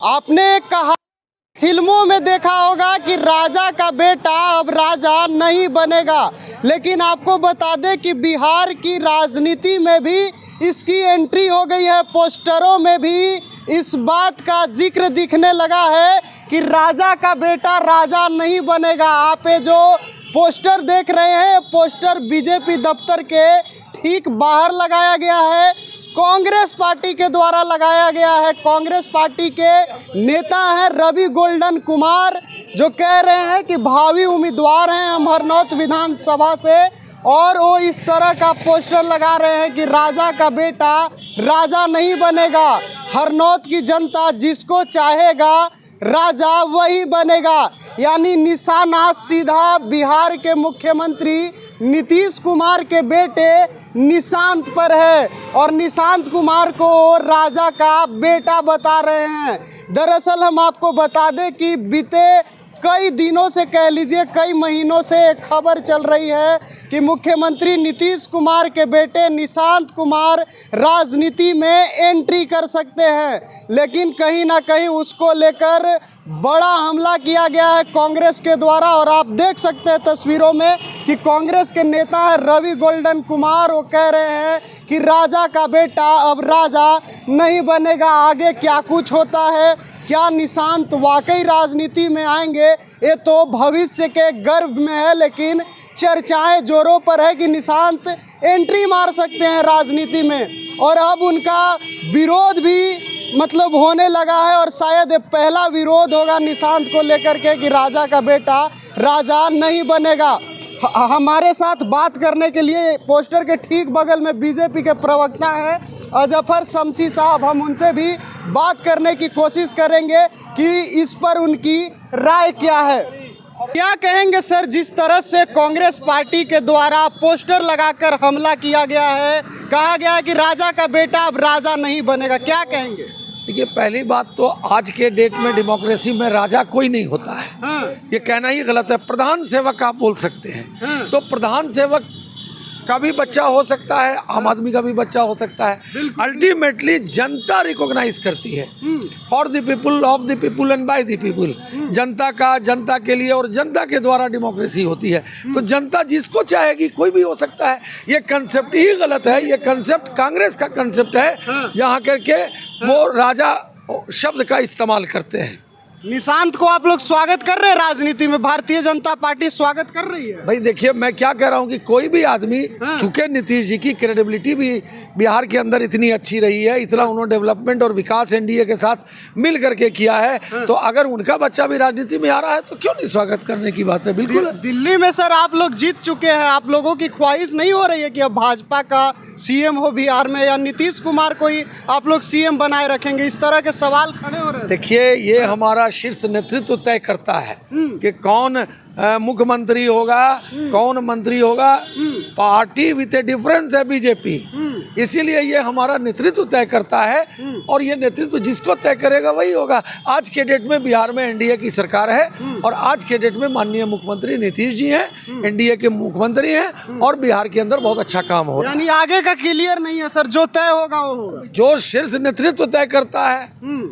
आपने कहा फिल्मों में देखा होगा कि राजा का बेटा अब राजा नहीं बनेगा, लेकिन आपको बता दें कि बिहार की राजनीति में भी इसकी एंट्री हो गई है। पोस्टरों में भी इस बात का जिक्र दिखने लगा है कि राजा का बेटा राजा नहीं बनेगा। आप ये जो पोस्टर देख रहे हैं, पोस्टर बीजेपी दफ्तर के ठीक बाहर लगाया गया है, कांग्रेस पार्टी के द्वारा लगाया गया है। कांग्रेस पार्टी के नेता हैं रवि गोल्डन कुमार, जो कह रहे हैं कि भावी उम्मीदवार हैं हम हरनौत विधानसभा से, और वो इस तरह का पोस्टर लगा रहे हैं कि राजा का बेटा राजा नहीं बनेगा। हरनौत की जनता जिसको चाहेगा राजा वही बनेगा। यानी निशाना सीधा बिहार के मुख्यमंत्री नीतीश कुमार के बेटे निशांत पर है, और निशांत कुमार को राजा का बेटा बता रहे हैं। दरअसल हम आपको बता दें कि बीते कई दिनों से, कह लीजिए कई महीनों से एक खबर चल रही है कि मुख्यमंत्री नीतीश कुमार के बेटे निशांत कुमार राजनीति में एंट्री कर सकते हैं, लेकिन कहीं ना कहीं उसको लेकर बड़ा हमला किया गया है कांग्रेस के द्वारा। और आप देख सकते हैं तस्वीरों में कि कांग्रेस के नेता है रवि गोल्डन कुमार, वो कह रहे हैं कि राजा का बेटा अब राजा नहीं बनेगा। आगे क्या कुछ होता है, क्या निशांत वाकई राजनीति में आएंगे, ये तो भविष्य के गर्भ में है, लेकिन चर्चाएं जोरों पर है कि निशांत एंट्री मार सकते हैं राजनीति में। और अब उनका विरोध भी मतलब होने लगा है, और शायद पहला विरोध होगा निशांत को लेकर के कि राजा का बेटा राजा नहीं बनेगा। हमारे साथ बात करने के लिए पोस्टर के ठीक बगल में बीजेपी के प्रवक्ता हैं जफर शमसी साहब, हम उनसे भी बात करने की कोशिश करेंगे कि इस पर उनकी राय क्या है। क्या कहेंगे सर, जिस तरह से कांग्रेस पार्टी के द्वारा पोस्टर लगाकर हमला किया गया है, कहा गया है कि राजा का बेटा अब राजा नहीं बनेगा, क्या कहेंगे? देखिए, पहली बात तो आज के डेट में डेमोक्रेसी में राजा कोई नहीं होता है। हाँ। ये कहना ही गलत है। प्रधान सेवक आप बोल सकते हैं। हाँ। तो प्रधान सेवक का भी बच्चा हो सकता है, आम आदमी का भी बच्चा हो सकता है। अल्टीमेटली जनता रिकॉग्नाइज करती है, for the people, of the people and by the people. जनता का, जनता के लिए और जनता के द्वारा डेमोक्रेसी होती है। तो जनता जिसको चाहेगी कोई भी हो सकता है। ये कंसेप्ट ही गलत है। ये कंसेप्ट कांग्रेस का कंसेप्ट है, जहाँ करके वो राजा शब्द का इस्तेमाल करते हैं। निशांत को आप लोग स्वागत कर रहे हैं राजनीति में, भारतीय जनता पार्टी स्वागत कर रही है। भाई देखिए, मैं क्या कह रहा हूँ कि कोई भी आदमी, चूंकि नीतीश जी की क्रेडिबिलिटी भी बिहार के अंदर इतनी अच्छी रही है, इतना उन्होंने डेवलपमेंट और विकास एनडीए के साथ मिल करके किया है, तो अगर उनका बच्चा भी राजनीति में आ रहा है तो क्यों नहीं स्वागत करने की बात है। बिल्कुल। दिल्ली में सर आप लोग जीत चुके हैं, आप लोगों की ख्वाहिश नहीं हो रही है कि अब भाजपा का सीएम हो बिहार में, या नीतीश कुमार को ही आप लोग सीएम बनाए रखेंगे? इस तरह के सवाल खड़े हो रहे हैं। देखिए, ये हमारा शीर्ष नेतृत्व तय करता है कि कौन मुख्यमंत्री होगा, कौन मंत्री होगा। पार्टी विथ ए डिफरेंस है बीजेपी, इसीलिए ये हमारा नेतृत्व तय करता है, और ये नेतृत्व जिसको तय करेगा वही होगा। आज के डेट में बिहार में एनडीए की सरकार है, और आज के डेट में माननीय मुख्यमंत्री नीतीश जी हैं, एनडीए के मुख्यमंत्री हैं, और बिहार के अंदर बहुत अच्छा काम हो रहा है। यानी आगे का क्लियर नहीं है सर, जो तय होगा वो होगा। जो शीर्ष नेतृत्व तय करता है,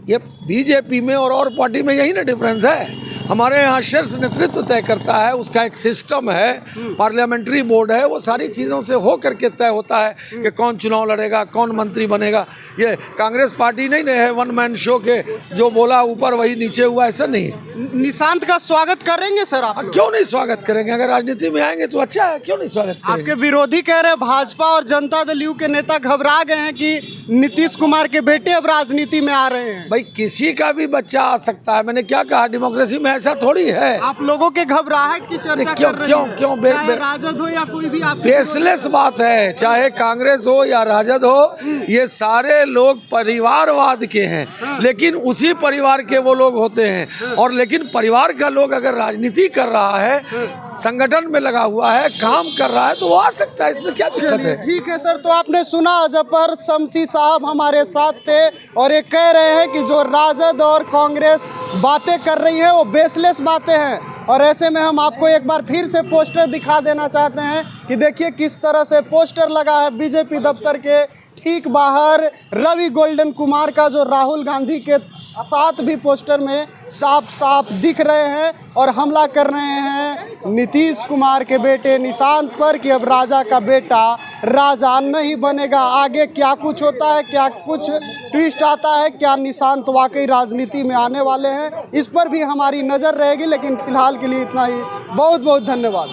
ये बीजेपी में और पार्टी में यही ना डिफरेंस है। हमारे यहाँ शीर्ष नेतृत्व तय करता है, उसका एक सिस्टम है, पार्लियामेंट्री बोर्ड है, वो सारी चीज़ों से हो करके तय होता है कि कौन चुनाव लड़ेगा, कौन मंत्री बनेगा। ये कांग्रेस पार्टी नहीं है वन मैन शो के, जो बोला ऊपर वही नीचे हुआ, ऐसा नहीं है। निशांत का स्वागत करेंगे सर आप? क्यों नहीं स्वागत करेंगे? अगर राजनीति में आएंगे तो अच्छा है, क्यों नहीं स्वागत करेंगे? आपके विरोधी कह रहे हैं, भाजपा और जनता दल यू के नेता घबरा गए हैं कि नीतीश कुमार के बेटे अब राजनीति में आ रहे हैं। भाई किसी का भी बच्चा आ सकता है, मैंने क्या कहा, डेमोक्रेसी में ऐसा थोड़ी है। आप लोगों के घबराहट की चर्चा क्यों कर रहे क्यों हैं। क्यों चाहे राजद हो या कोई भी, आप बेसलेस बात है। चाहे कांग्रेस हो या राजद हो, ये सारे लोग परिवारवाद के हैं, लेकिन उसी परिवार के वो लोग होते हैं। और लेकिन परिवार का लोग अगर राजनीति कर रहा है, संगठन में लगा हुआ है, काम कर रहा है, तो वो आ सकता है, इसमें क्या दिक्कत है? ठीक है सर, तो आपने सुना जफर शमसी साहब हमारे साथ थे, और ये कह रहे हैं कि जो राजद और कांग्रेस बातें कर रही है वो बेसलेस बातें हैं। और ऐसे में हम आपको एक बार फिर से पोस्टर दिखा देना चाहते हैं कि देखिए किस तरह से पोस्टर लगा है बीजेपी दफ्तर के ठीक बाहर रवि गोल्डन कुमार का जो राहुल गांधी के साथ भी पोस्टर में साफ साफ दिख रहे हैं और हमला कर रहे हैं नीतीश कुमार के बेटे निशांत पर कि अब राजा का बेटा राजा नहीं बनेगा। आगे क्या कुछ होता है, क्या कुछ ट्विस्ट आता है, क्या निशांत वाकई राजनीति में आने वाले हैं, इस पर भी हमारी नज़र रहेगी। लेकिन फिलहाल के लिए इतना ही। बहुत बहुत धन्यवाद।